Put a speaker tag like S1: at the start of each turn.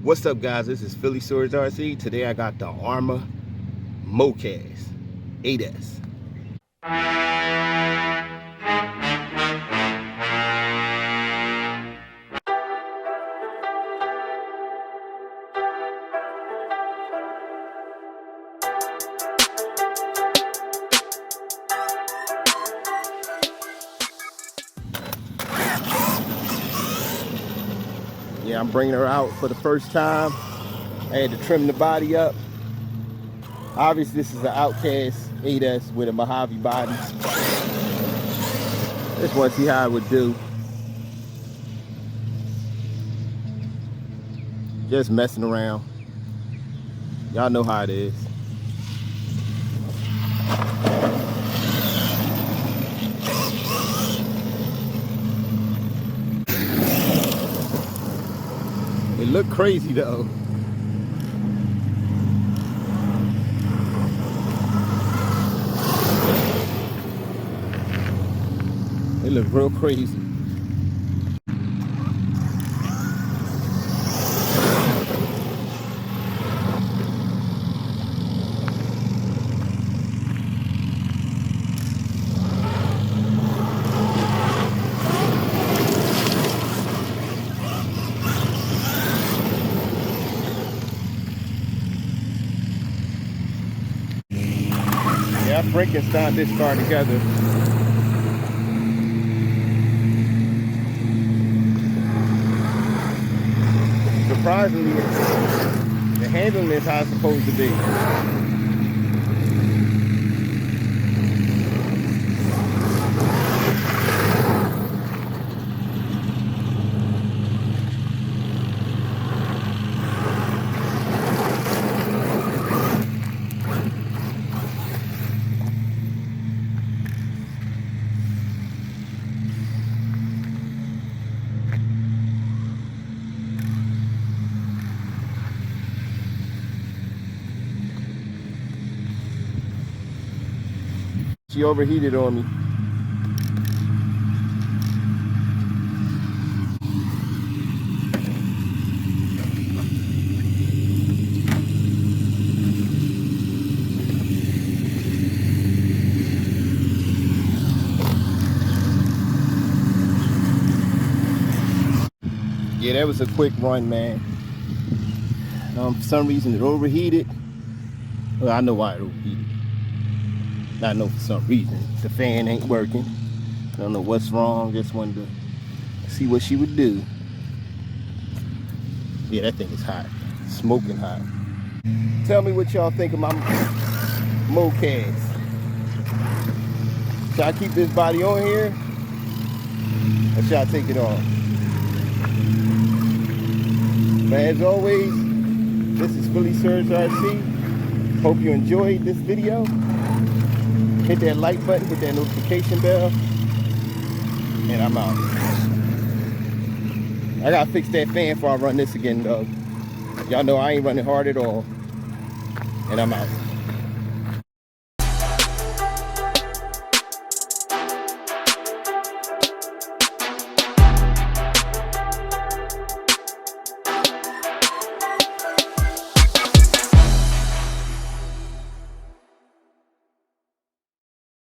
S1: What's up, guys? This is Phillyswords RC. Today I got the Arrma Mocast 8S. Yeah, I'm bringing her out for the first time. I had to trim the body up. Obviously, this is an Outcast 8S with a Mojave body. Just want to see how it would do. Just messing around. Y'all know how it is. It looked crazy though. It looked real crazy. Yeah, I Frankenstein this car together. Surprisingly, the handling is how it's supposed to be. She overheated on me. Yeah, that was a quick run, man. For some reason it overheated. Well, I know why it overheated. I know for some reason the fan ain't working. I don't know what's wrong. Just wanted to see what she would do. Yeah, that thing is hot. Smoking hot. Tell me what y'all think of my Mocast. Should I keep this body on here? Or should I take it off? But as always, this is Phillyswords RC. Hope you enjoyed this video. Hit that like button, hit that notification bell, and I'm out. I gotta fix that fan before I run this again, though. Y'all know I ain't running hard at all, and I'm out.